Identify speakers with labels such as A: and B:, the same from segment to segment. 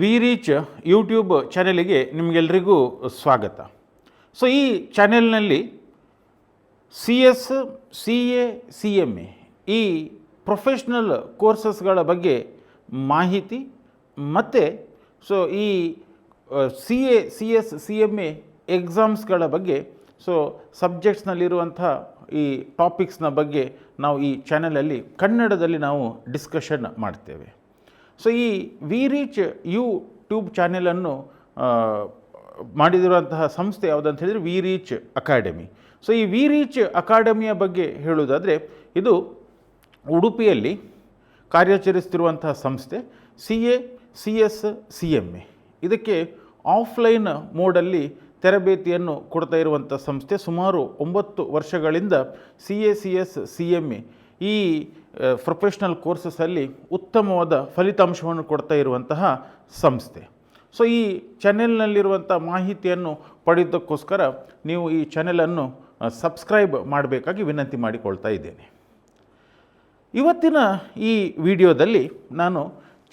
A: V reach YouTube ಚಾನೆಲಿಗೆ ನಿಮಗೆಲ್ಲರಿಗೂ ಸ್ವಾಗತ. So ಈ ಚಾನೆಲ್ನಲ್ಲಿ C S, C A, C M A ಈ ಪ್ರೊಫೆಷ್ನಲ್ ಕೋರ್ಸಸ್ಗಳ ಬಗ್ಗೆ ಮಾಹಿತಿ ಮತ್ತು ಸೊ ಈ C A, C S, C M A ಎಕ್ಸಾಮ್ಸ್ಗಳ ಬಗ್ಗೆ ಸೊ ಸಬ್ಜೆಕ್ಟ್ಸ್ನಲ್ಲಿರುವಂಥ ಈ ಟಾಪಿಕ್ಸ್ನ ಬಗ್ಗೆ ನಾವು ಈ ಚಾನಲಲ್ಲಿ ಕನ್ನಡದಲ್ಲಿ ನಾವು ಡಿಸ್ಕಷನ್ ಮಾಡ್ತೇವೆ. ಸೊ ಈ ವಿ ರೀಚ್ ಯೂಟ್ಯೂಬ್ ಚಾನೆಲನ್ನು ಮಾಡಿದಿರುವಂತಹ ಸಂಸ್ಥೆ ಯಾವುದಂತ ಹೇಳಿದರೆ ವಿ ರೀಚ್ ಅಕಾಡೆಮಿ. ಸೊ ಈ ವಿ ರೀಚ್ ಅಕಾಡೆಮಿಯ ಬಗ್ಗೆ ಹೇಳುವುದಾದರೆ ಇದು ಉಡುಪಿಯಲ್ಲಿ ಕಾರ್ಯಾಚರಿಸ್ತಿರುವಂತಹ ಸಂಸ್ಥೆ. C A, C S, C M A ಇದಕ್ಕೆ ಆಫ್ಲೈನ್ ಮೋಡಲ್ಲಿ ತರಬೇತಿಯನ್ನು ಕೊಡ್ತಾ ಇರುವಂಥ ಸಂಸ್ಥೆ. ಸುಮಾರು 9 ವರ್ಷಗಳಿಂದ C A, C S, C M A ಈ ಪ್ರೊಫೆಷ್ನಲ್ ಕೋರ್ಸಸಲ್ಲಿ ಉತ್ತಮವಾದ ಫಲಿತಾಂಶವನ್ನು ಕೊಡ್ತಾ ಇರುವಂತಹ ಸಂಸ್ಥೆ. ಸೊ ಈ ಚಾನೆಲ್ನಲ್ಲಿರುವಂಥ ಮಾಹಿತಿಯನ್ನು ಪಡೆಯೋದಕ್ಕೋಸ್ಕರ ನೀವು ಈ ಚಾನೆಲನ್ನು ಸಬ್ಸ್ಕ್ರೈಬ್ ಮಾಡಬೇಕಾಗಿ ವಿನಂತಿ ಮಾಡಿಕೊಳ್ತಾ ಇದ್ದೇನೆ. ಇವತ್ತಿನ ಈ ವಿಡಿಯೋದಲ್ಲಿ ನಾನು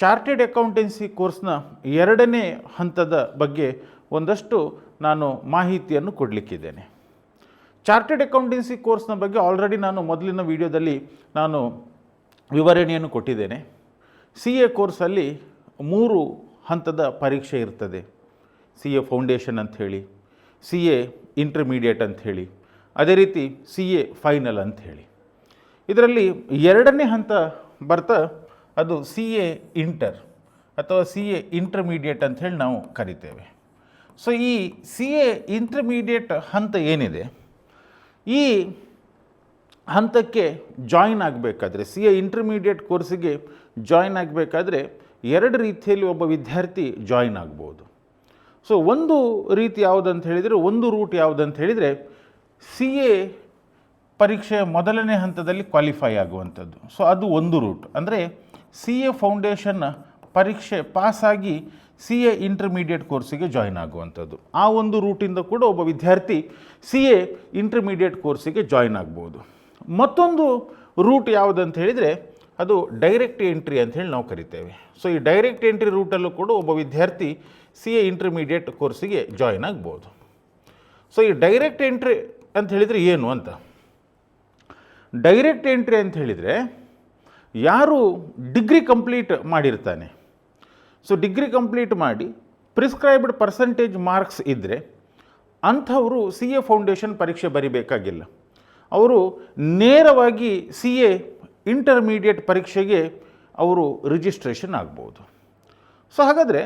A: ಚಾರ್ಟೆಡ್ ಅಕೌಂಟೆನ್ಸಿ ಕೋರ್ಸ್ನ 2ನೇ ಹಂತದ ಬಗ್ಗೆ ಒಂದಷ್ಟು ನಾನು ಮಾಹಿತಿಯನ್ನು ಕೊಡಲಿಕ್ಕಿದ್ದೇನೆ. ಚಾರ್ಟೆಡ್ ಅಕೌಂಟೆನ್ಸಿ ಕೋರ್ಸ್ನ ಬಗ್ಗೆ ಆಲ್ರೆಡಿ ನಾನು ಮೊದಲಿನ ವಿಡಿಯೋದಲ್ಲಿ ನಾನು ವಿವರಣೆಯನ್ನು ಕೊಟ್ಟಿದ್ದೇನೆ. ಸಿ ಎ ಕೋರ್ಸಲ್ಲಿ 3 ಹಂತದ ಪರೀಕ್ಷೆ ಇರ್ತದೆ. ಸಿ ಎ ಫೌಂಡೇಶನ್ ಅಂಥೇಳಿ, ಸಿ ಎ ಇಂಟರ್ಮೀಡಿಯೇಟ್ ಅಂಥೇಳಿ, ಅದೇ ರೀತಿ ಸಿ ಎ ಫೈನಲ್ ಅಂಥೇಳಿ. ಇದರಲ್ಲಿ 2ನೇ ಹಂತ ಬರ್ತಾ ಅದು ಸಿ ಎ ಇಂಟರ್ ಅಥವಾ ಸಿ ಎ ಇಂಟರ್ಮೀಡಿಯೇಟ್ ಅಂಥೇಳಿ ನಾವು ಕರಿತೇವೆ. ಸೊ ಈ ಸಿ ಎ ಇಂಟರ್ಮೀಡಿಯೇಟ್ ಹಂತ ಏನಿದೆ, ಈ ಹಂತಕ್ಕೆ ಜಾಯಿನ್ ಆಗಬೇಕಾದ್ರೆ, ಸಿ ಎ ಇಂಟರ್ಮೀಡಿಯೇಟ್ ಕೋರ್ಸಿಗೆ ಜಾಯಿನ್ ಆಗಬೇಕಾದ್ರೆ 2 ರೀತಿಯಲ್ಲಿ ಒಬ್ಬ ವಿದ್ಯಾರ್ಥಿ ಜಾಯಿನ್ ಆಗ್ಬೋದು. ಸೊ ಒಂದು ರೀತಿ ಯಾವುದಂತ ಹೇಳಿದರೆ, ಒಂದು ರೂಟ್ ಯಾವುದಂತ ಹೇಳಿದರೆ ಸಿ ಎ ಪರೀಕ್ಷೆಯ ಮೊದಲನೇ ಹಂತದಲ್ಲಿ ಕ್ವಾಲಿಫೈ ಆಗುವಂಥದ್ದು. ಸೊ ಅದು ಒಂದು ರೂಟ್. ಅಂದರೆ ಸಿ ಎ ಫೌಂಡೇಶನ್ ಪರೀಕ್ಷೆ ಪಾಸಾಗಿ ಸಿ ಎ ಇಂಟರ್ಮೀಡಿಯೇಟ್ ಕೋರ್ಸಿಗೆ ಜಾಯಿನ್ ಆಗುವಂಥದ್ದು. ಆ ಒಂದು ರೂಟಿಂದ ಕೂಡ ಒಬ್ಬ ವಿದ್ಯಾರ್ಥಿ ಸಿ ಎ ಇಂಟರ್ಮೀಡಿಯೇಟ್ ಕೋರ್ಸಿಗೆ ಜಾಯಿನ್ ಆಗ್ಬೋದು. ಮತ್ತೊಂದು ರೂಟ್ ಯಾವುದಂತ ಹೇಳಿದರೆ ಅದು ಡೈರೆಕ್ಟ್ ಎಂಟ್ರಿ ಅಂತ ಹೇಳಿ ನಾವು ಕರಿತೇವೆ. ಸೊ ಈ ಡೈರೆಕ್ಟ್ ಎಂಟ್ರಿ ರೂಟಲ್ಲೂ ಕೂಡ ಒಬ್ಬ ವಿದ್ಯಾರ್ಥಿ ಸಿ ಎ ಇಂಟರ್ಮೀಡಿಯೇಟ್ ಕೋರ್ಸಿಗೆ ಜಾಯಿನ್ ಆಗ್ಬೋದು. ಸೊ ಈ ಡೈರೆಕ್ಟ್ ಎಂಟ್ರಿ ಅಂತ ಹೇಳಿದರೆ ಏನು ಅಂತ, ಡೈರೆಕ್ಟ್ ಎಂಟ್ರಿ ಅಂತ ಹೇಳಿದರೆ ಯಾರು ಡಿಗ್ರಿ ಕಂಪ್ಲೀಟ್ ಮಾಡಿರ್ತಾನೆ, ಸೊ ಡಿಗ್ರಿ ಕಂಪ್ಲೀಟ್ ಮಾಡಿ ಪ್ರಿಸ್ಕ್ರೈಬ್ಡ್ ಪರ್ಸಂಟೇಜ್ ಮಾರ್ಕ್ಸ್ ಇದ್ದರೆ ಅಂಥವರು ಸಿ ಎ ಫೌಂಡೇಶನ್ ಪರೀಕ್ಷೆ ಬರಿಬೇಕಾಗಿಲ್ಲ. ಅವರು ನೇರವಾಗಿ ಸಿ ಎ ಇಂಟರ್ಮೀಡಿಯೇಟ್ ಪರೀಕ್ಷೆಗೆ ಅವರು ರಿಜಿಸ್ಟ್ರೇಷನ್ ಆಗ್ಬೋದು. ಸೊ ಹಾಗಾದರೆ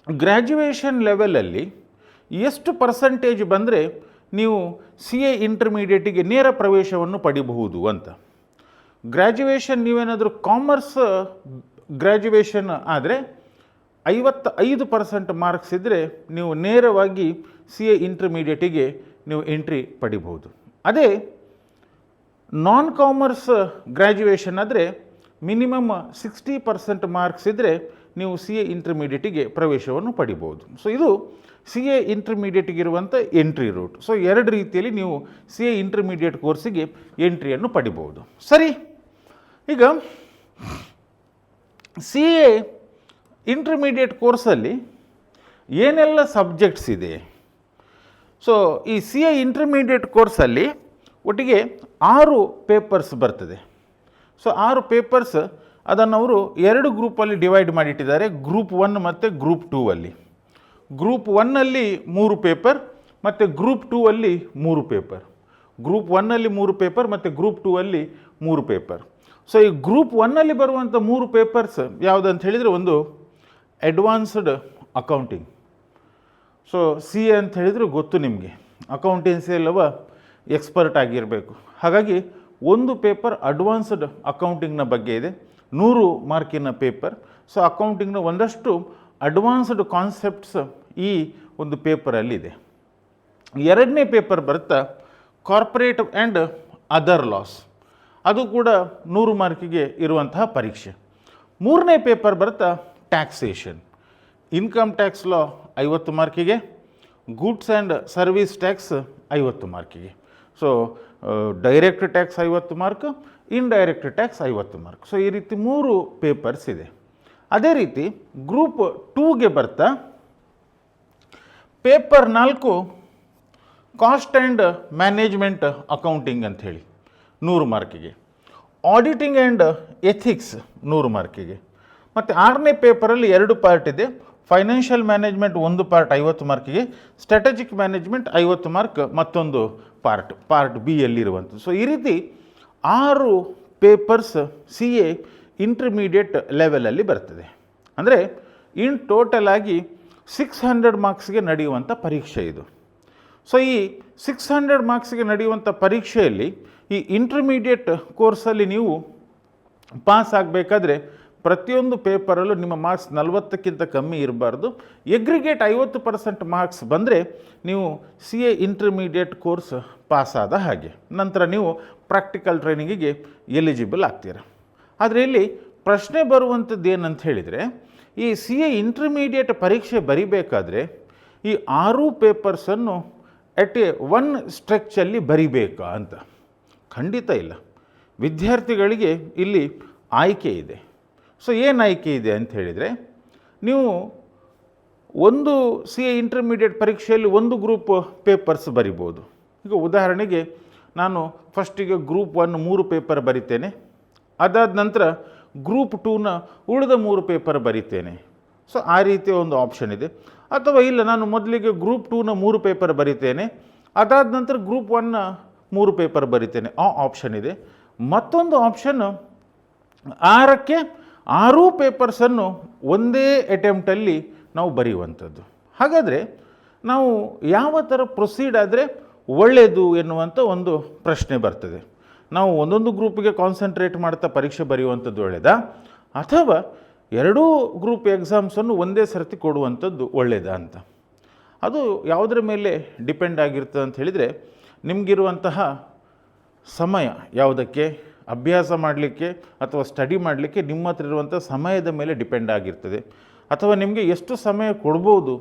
A: ಗ್ರ್ಯಾಜುಯೇಷನ್ ಲೆವೆಲಲ್ಲಿ ಎಷ್ಟು ಪರ್ಸಂಟೇಜ್ ಬಂದರೆ ನೀವು ಸಿ ಎ ಇಂಟರ್ಮೀಡಿಯೇಟಿಗೆ ನೇರ ಪ್ರವೇಶವನ್ನು ಪಡಿಬಹುದು ಅಂತ. ಗ್ರ್ಯಾಜುಯೇಷನ್ ನೀವೇನಾದರೂ ಕಾಮರ್ಸ್ ಗ್ರ್ಯಾಜುಯೇಷನ್ ಆದರೆ 55% ಮಾರ್ಕ್ಸ್ ಇದ್ದರೆ ನೀವು ನೇರವಾಗಿ ಸಿ ಎ ಇಂಟರ್ಮೀಡಿಯೇಟಿಗೆ ನೀವು ಎಂಟ್ರಿ ಪಡಿಬಹುದು. ಅದೇ ನಾನ್ ಕಾಮರ್ಸ್ ಗ್ರ್ಯಾಜುಯೇಷನ್ ಆದರೆ ಮಿನಿಮಮ್ 60% ಮಾರ್ಕ್ಸ್ ಇದ್ದರೆ ನೀವು ಸಿ ಎ ಇಂಟರ್ಮೀಡಿಯೇಟಿಗೆ ಪ್ರವೇಶವನ್ನು ಪಡಿಬೋದು. ಸೊ ಇದು ಸಿ ಎ ಇಂಟರ್ಮೀಡಿಯೇಟಿಗಿರುವಂಥ ಎಂಟ್ರಿ ರೂಟ್. ಸೊ 2 ರೀತಿಯಲ್ಲಿ ನೀವು ಸಿ ಎ ಇಂಟರ್ಮೀಡಿಯೇಟ್ ಕೋರ್ಸಿಗೆ ಎಂಟ್ರಿಯನ್ನು ಪಡಿಬೋದು. ಸರಿ, ಈಗ ಸಿ ಎ ಇಂಟರ್ಮೀಡಿಯೇಟ್ ಕೋರ್ಸಲ್ಲಿ ಏನೆಲ್ಲ ಸಬ್ಜೆಕ್ಟ್ಸ್ ಇದೆ? ಸೊ ಈ ಸಿ ಎ ಇಂಟರ್ಮೀಡಿಯೇಟ್ ಕೋರ್ಸಲ್ಲಿ ಒಟ್ಟಿಗೆ 6 ಪೇಪರ್ಸ್ ಬರ್ತದೆ. ಸೊ 6 ಪೇಪರ್ಸ್ ಅದನ್ನು ಅವರು 2 ಗ್ರೂಪಲ್ಲಿ ಡಿವೈಡ್ ಮಾಡಿಟ್ಟಿದ್ದಾರೆ, ಗ್ರೂಪ್ 1 ಮತ್ತು ಗ್ರೂಪ್ 2 ಅಲ್ಲಿ. ಗ್ರೂಪ್ 1ಅಲ್ಲಿ 3 ಪೇಪರ್ ಮತ್ತು ಗ್ರೂಪ್ 2 ಅಲ್ಲಿ 3 ಪೇಪರ್. ಗ್ರೂಪ್ 1ಅಲ್ಲಿ 3 ಪೇಪರ್ ಮತ್ತು ಗ್ರೂಪ್ 2 ಅಲ್ಲಿ 3 ಪೇಪರ್. ಸೊ ಈ ಗ್ರೂಪ್ 1ಅಲ್ಲಿ ಬರುವಂಥ 3 ಪೇಪರ್ಸ್ ಯಾವುದಂತ ಹೇಳಿದರೆ, ಒಂದು advanced accounting. So C A ಅಂತ ಹೇಳಿದರೆ ಗೊತ್ತು ನಿಮಗೆ, ಅಕೌಂಟೆನ್ಸಿ ಎಲ್ಲವ ಎಕ್ಸ್ಪರ್ಟ್ ಆಗಿರಬೇಕು. ಹಾಗಾಗಿ ಒಂದು ಪೇಪರ್ ಅಡ್ವಾನ್ಸ್ಡ್ ಅಕೌಂಟಿಂಗ್ನ ಬಗ್ಗೆ ಇದೆ, 100 ಮಾರ್ಕಿನ ಪೇಪರ್. ಸೊ ಅಕೌಂಟಿಂಗ್ನ ಒಂದಷ್ಟು ಅಡ್ವಾನ್ಸ್ಡ್ ಕಾನ್ಸೆಪ್ಟ್ಸ್ ಈ ಒಂದು ಪೇಪರಲ್ಲಿದೆ. 2ನೇ ಪೇಪರ್ ಬರ್ತಾ ಕಾರ್ಪೊರೇಟ್ ಆ್ಯಂಡ್ ಅದರ್ ಲಾಸ್, ಅದು ಕೂಡ 100 ಮಾರ್ಕಿಗೆ ಇರುವಂತಹ ಪರೀಕ್ಷೆ. 3ನೇ ಪೇಪರ್ ಬರ್ತಾ ಟ್ಯಾಕ್ಸೇಷನ್, ಇನ್ಕಮ್ ಟ್ಯಾಕ್ಸ್ ಲಾ 50 ಮಾರ್ಕಿಗೆ, ಗೂಡ್ಸ್ ಆ್ಯಂಡ್ ಸರ್ವಿಸ್ ಟ್ಯಾಕ್ಸ್ 50 ಮಾರ್ಕಿಗೆ. So direct tax 50 mark, indirect tax 50 mark. So ಈ ರೀತಿ 3 ಪೇಪರ್ಸ್ ಇದೆ. ಅದೇ ರೀತಿ ಗ್ರೂಪ್ 2ಗೆ ಬರ್ತಾ paper 4 cost and management accounting ಅಂಥೇಳಿ 100 ಮಾರ್ಕಿಗೆ, ಆಡಿಟಿಂಗ್ ಆ್ಯಂಡ್ ಎಥಿಕ್ಸ್ 100 ಮಾರ್ಕಿಗೆ. ಮತ್ತು 6ನೇ ಪೇಪರಲ್ಲಿ 2 ಪಾರ್ಟ್ ಇದೆ. ಫೈನಾನ್ಷಿಯಲ್ ಮ್ಯಾನೇಜ್ಮೆಂಟ್ 1 ಪಾರ್ಟ್ 50 ಮಾರ್ಕಿಗೆ, ಸ್ಟ್ರಾಟಜಿಕ್ ಮ್ಯಾನೇಜ್ಮೆಂಟ್ 50 ಮಾರ್ಕ್ ಮತ್ತೊಂದು ಪಾರ್ಟ್ ಬಿ ಯಲ್ಲಿರುವಂಥದ್ದು. ಸೊ ಈ ರೀತಿ 6 ಪೇಪರ್ಸ್ ಸಿ ಎ ಇಂಟರ್ಮೀಡಿಯೇಟ್ ಲೆವೆಲಲ್ಲಿ ಬರ್ತದೆ. ಅಂದರೆ ಇನ್ ಟೋಟಲ್ ಆಗಿ 600 ಮಾರ್ಕ್ಸ್ಗೆ ನಡೆಯುವಂಥ ಪರೀಕ್ಷೆ ಇದು. ಸೊ ಈ 600 ಮಾರ್ಕ್ಸ್ಗೆ ನಡೆಯುವಂಥ ಪರೀಕ್ಷೆಯಲ್ಲಿ ಈ ಇಂಟರ್ಮೀಡಿಯೇಟ್ ಕೋರ್ಸಲ್ಲಿ ನೀವು ಪಾಸ್ ಆಗಬೇಕಾದ್ರೆ ಪ್ರತಿಯೊಂದು ಪೇಪರಲ್ಲೂ ನಿಮ್ಮ ಮಾರ್ಕ್ಸ್ 40ಕ್ಕಿಂತ ಕಮ್ಮಿ ಇರಬಾರ್ದು. ಎಗ್ರಿಗೇಟ್ 50% ಮಾರ್ಕ್ಸ್ ಬಂದರೆ ನೀವು ಸಿ ಎ ಇಂಟರ್ಮೀಡಿಯೇಟ್ ಕೋರ್ಸ್ ಪಾಸಾದ ಹಾಗೆ. ನಂತರ ನೀವು ಪ್ರಾಕ್ಟಿಕಲ್ ಟ್ರೈನಿಂಗಿಗೆ ಎಲಿಜಿಬಲ್ ಆಗ್ತೀರ. ಆದರೆ ಇಲ್ಲಿ ಪ್ರಶ್ನೆ ಬರುವಂಥದ್ದು ಏನಂತ ಹೇಳಿದರೆ, ಈ ಸಿ ಎ ಇಂಟರ್ಮೀಡಿಯೇಟ್ ಪರೀಕ್ಷೆ ಬರಿಬೇಕಾದ್ರೆ ಈ 6 ಪೇಪರ್ಸನ್ನು ಎಟ್ ಎ ಒನ್ ಸ್ಟ್ರೆಚ್ಚಲ್ಲಿ ಬರಿಬೇಕಾ ಅಂತ? ಖಂಡಿತ ಇಲ್ಲ. ವಿದ್ಯಾರ್ಥಿಗಳಿಗೆ ಇಲ್ಲಿ ಆಯ್ಕೆ ಇದೆ. ಸೊ ಏನು ಆಯ್ಕೆ ಇದೆ ಅಂತ ಹೇಳಿದರೆ, ನೀವು ಒಂದು ಸಿ ಎ ಇಂಟರ್ಮೀಡಿಯೇಟ್ ಪರೀಕ್ಷೆಯಲ್ಲಿ ಒಂದು ಗ್ರೂಪ್ ಪೇಪರ್ಸ್ ಬರಿಬೋದು. ಈಗ ಉದಾಹರಣೆಗೆ ನಾನು ಫಸ್ಟಿಗೆ ಗ್ರೂಪ್ 1 3 ಪೇಪರ್ ಬರಿತೇನೆ, ಅದಾದ ನಂತರ ಗ್ರೂಪ್ 2ನ ಉಳಿದ 3 ಪೇಪರ್ ಬರಿತೇನೆ. ಸೊ ಆ ರೀತಿಯ ಒಂದು ಆಪ್ಷನ್ ಇದೆ. ಅಥವಾ ಇಲ್ಲ, ನಾನು ಮೊದಲಿಗೆ ಗ್ರೂಪ್ 2ನ 3 ಪೇಪರ್ ಬರಿತೇನೆ, ಅದಾದ ನಂತರ ಗ್ರೂಪ್ 1ನ 3 ಪೇಪರ್ ಬರಿತೇನೆ, ಆ ಆಪ್ಷನ್ ಇದೆ. ಮತ್ತೊಂದು ಆಪ್ಷನ್ನು 6ಕ್ಕೆ 6 ಪೇಪರ್ಸನ್ನು ಒಂದೇ ಅಟೆಂಪ್ಟಲ್ಲಿ ನಾವು ಬರೆಯುವಂಥದ್ದು. ಹಾಗಾದರೆ ನಾವು ಯಾವ ಥರ ಪ್ರೊಸೀಡ್ ಆದರೆ ಒಳ್ಳೆಯದು ಎನ್ನುವಂಥ ಒಂದು ಪ್ರಶ್ನೆ ಬರ್ತದೆ. ನಾವು ಒಂದೊಂದು ಗ್ರೂಪಿಗೆ ಕಾನ್ಸಂಟ್ರೇಟ್ ಮಾಡ್ತಾ ಪರೀಕ್ಷೆ ಬರೆಯುವಂಥದ್ದು ಒಳ್ಳೆಯದಾ, ಅಥವಾ 2 ಗ್ರೂಪ್ ಎಕ್ಸಾಮ್ಸನ್ನು ಒಂದೇ ಸರ್ತಿ ಕೊಡುವಂಥದ್ದು ಒಳ್ಳೆಯದಾ ಅಂತ? ಅದು ಯಾವುದರ ಮೇಲೆ ಡಿಪೆಂಡ್ ಆಗಿರ್ತದೆ ಅಂತ ಹೇಳಿದರೆ, ನಿಮಗಿರುವಂತಹ ಸಮಯ ಯಾವುದಕ್ಕೆ, ಅಭ್ಯಾಸ ಮಾಡಲಿಕ್ಕೆ ಅಥವಾ ಸ್ಟಡಿ ಮಾಡಲಿಕ್ಕೆ ನಿಮ್ಮ ಹತ್ರ ಇರುವಂಥ ಸಮಯದ ಮೇಲೆ ಡಿಪೆಂಡ್ ಆಗಿರ್ತದೆ. ಅಥವಾ ನಿಮಗೆ ಎಷ್ಟು ಸಮಯ ಕೊಡ್ಬೋದು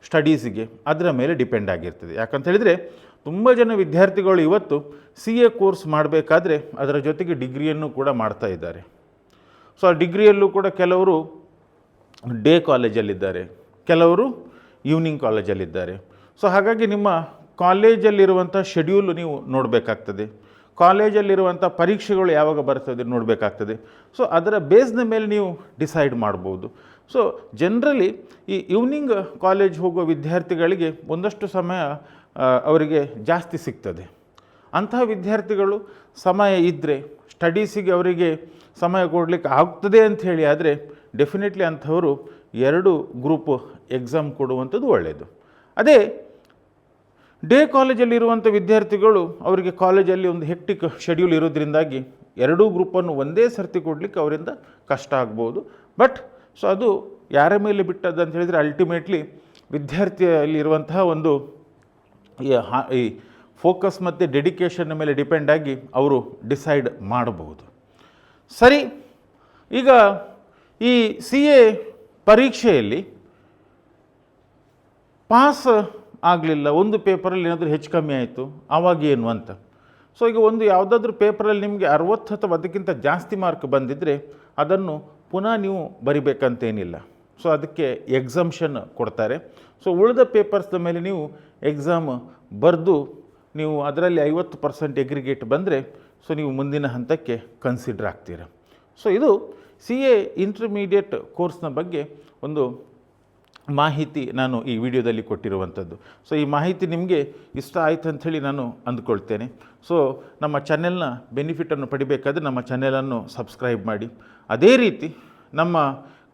A: ಸ್ಟಡೀಸಿಗೆ, ಅದರ ಮೇಲೆ ಡಿಪೆಂಡ್ ಆಗಿರ್ತದೆ. ಯಾಕಂತ ಹೇಳಿದರೆ ತುಂಬ ಜನ ವಿದ್ಯಾರ್ಥಿಗಳು ಇವತ್ತು ಸಿ ಎ ಕೋರ್ಸ್ ಮಾಡಬೇಕಾದ್ರೆ ಅದರ ಜೊತೆಗೆ ಡಿಗ್ರಿಯನ್ನು ಕೂಡ ಮಾಡ್ತಾ ಇದ್ದಾರೆ. ಸೊ ಆ ಡಿಗ್ರಿಯಲ್ಲೂ ಕೂಡ ಕೆಲವರು ಡೇ ಕಾಲೇಜಲ್ಲಿದ್ದಾರೆ, ಕೆಲವರು ಈವ್ನಿಂಗ್ ಕಾಲೇಜಲ್ಲಿದ್ದಾರೆ. ಸೊ ಹಾಗಾಗಿ ನಿಮ್ಮ ಕಾಲೇಜಲ್ಲಿರುವಂಥ ಶೆಡ್ಯೂಲು ನೀವು ನೋಡಬೇಕಾಗ್ತದೆ, ಕಾಲೇಜಲ್ಲಿರುವಂಥ ಪರೀಕ್ಷೆಗಳು ಯಾವಾಗ ಬರ್ತದೆ ನೋಡಬೇಕಾಗ್ತದೆ. ಸೊ ಅದರ ಬೇಸ್ನ ಮೇಲೆ ನೀವು ಡಿಸೈಡ್ ಮಾಡ್ಬೋದು. ಸೊ ಜನರಲಿ ಈ ಈವ್ನಿಂಗ್ ಕಾಲೇಜ್ ಹೋಗುವ ವಿದ್ಯಾರ್ಥಿಗಳಿಗೆ ಒಂದಷ್ಟು ಸಮಯ ಅವರಿಗೆ ಜಾಸ್ತಿ ಸಿಗ್ತದೆ. ಅಂತಹ ವಿದ್ಯಾರ್ಥಿಗಳು ಸಮಯ ಇದ್ದರೆ ಸ್ಟಡೀಸಿಗೆ ಅವರಿಗೆ ಸಮಯ ಕೊಡಲಿಕ್ಕೆ ಆಗ್ತದೆ ಅಂಥೇಳಿ ಆದರೆ ಡೆಫಿನೆಟ್ಲಿ ಅಂಥವರು 2 ಗ್ರೂಪ್ ಎಕ್ಸಾಮ್ ಕೊಡುವಂಥದ್ದು ಒಳ್ಳೆಯದು. ಅದೇ ಡೇ ಕಾಲೇಜಲ್ಲಿರುವಂಥ ವಿದ್ಯಾರ್ಥಿಗಳು ಅವರಿಗೆ ಕಾಲೇಜಲ್ಲಿ ಒಂದು ಹೆಕ್ಟಿಕ್ ಶೆಡ್ಯೂಲ್ ಇರೋದ್ರಿಂದಾಗಿ 2 ಗ್ರೂಪನ್ನು ಒಂದೇ ಸರ್ತಿ ಕೊಡಲಿಕ್ಕೆ ಅವರಿಂದ ಕಷ್ಟ ಆಗ್ಬೋದು. ಬಟ್ ಸೊ ಅದು ಯಾರ ಮೇಲೆ ಬಿಟ್ಟದ್ದು ಅಂತ ಹೇಳಿದರೆ ಅಲ್ಟಿಮೇಟ್ಲಿ ವಿದ್ಯಾರ್ಥಿಯಲ್ಲಿರುವಂತಹ ಒಂದು ಈ ಫೋಕಸ್ ಮತ್ತು ಡೆಡಿಕೇಷನ್ ಮೇಲೆ ಡಿಪೆಂಡ್ ಆಗಿ ಅವರು ಡಿಸೈಡ್ ಮಾಡಬಹುದು. ಸರಿ, ಈಗ ಈ ಸಿ ಎ ಪರೀಕ್ಷೆಯಲ್ಲಿ ಪಾಸ್ ಆಗಲಿಲ್ಲ, ಒಂದು ಪೇಪರಲ್ಲಿ ಏನಾದರೂ ಹೆಚ್ಚು ಕಮ್ಮಿ ಆಯಿತು, ಆವಾಗ ಏನು ಅಂತ. ಸೊ ಈಗ ಒಂದು ಯಾವುದಾದ್ರೂ ಪೇಪರಲ್ಲಿ ನಿಮಗೆ 60 ಅಥವಾ ಅದಕ್ಕಿಂತ ಜಾಸ್ತಿ ಮಾರ್ಕ್ ಬಂದಿದ್ದರೆ ಅದನ್ನು ಪುನಃ ನೀವು ಬರಿಬೇಕಂತೇನಿಲ್ಲ. ಸೊ ಅದಕ್ಕೆ ಎಕ್ಸಾಮ್ಷನ್ ಕೊಡ್ತಾರೆ. ಸೊ ಉಳಿದ ಪೇಪರ್ಸ್ದ ಮೇಲೆ ನೀವು ಎಕ್ಸಾಮ್ ಬರೆದು ನೀವು ಅದರಲ್ಲಿ 50% ಎಗ್ರಿಗೇಟ್ ಬಂದರೆ ಸೊ ನೀವು ಮುಂದಿನ ಹಂತಕ್ಕೆ ಕನ್ಸಿಡರ್ ಆಗ್ತೀರ. ಸೊ ಇದು ಸಿ ಎ ಇಂಟರ್ಮೀಡಿಯೇಟ್ ಕೋರ್ಸ್ನ ಬಗ್ಗೆ ಒಂದು ಮಾಹಿತಿ ನಾನು ಈ ವಿಡಿಯೋದಲ್ಲಿ ಕೊಟ್ಟಿರುವಂಥದ್ದು. ಸೊ ಈ ಮಾಹಿತಿ ನಿಮಗೆ ಇಷ್ಟ ಆಯಿತು ಅಂಥೇಳಿ ನಾನು ಅಂದ್ಕೊಳ್ತೇನೆ. ಸೊ ನಮ್ಮ ಚಾನೆಲ್ನ ಬೆನಿಫಿಟನ್ನು ಪಡಿಬೇಕಾದ್ರೆ ನಮ್ಮ ಚಾನೆಲನ್ನು ಸಬ್ಸ್ಕ್ರೈಬ್ ಮಾಡಿ. ಅದೇ ರೀತಿ ನಮ್ಮ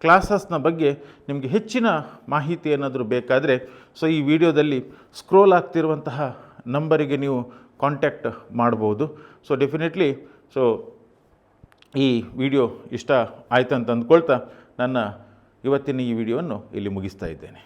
A: ಕ್ಲಾಸಸ್ನ ಬಗ್ಗೆ ನಿಮಗೆ ಹೆಚ್ಚಿನ ಮಾಹಿತಿ ಏನಾದರೂ ಬೇಕಾದರೆ ಸೊ ಈ ವಿಡಿಯೋದಲ್ಲಿ ಸ್ಕ್ರೋಲ್ ಆಗ್ತಿರುವಂತಹ ನಂಬರಿಗೆ ನೀವು ಕಾಂಟ್ಯಾಕ್ಟ್ ಮಾಡ್ಬೋದು. ಸೊ ಡೆಫಿನೆಟ್ಲಿ ಸೊ ಈ ವಿಡಿಯೋ ಇಷ್ಟ ಆಯ್ತು ಅಂತ ಅಂದ್ಕೊಳ್ತಾ ನನ್ನ ಇವತ್ತಿನ ಈ ವಿಡಿಯೋವನ್ನು ಇಲ್ಲಿ ಮುಗಿಸ್ತಾ ಇದ್ದೇನೆ.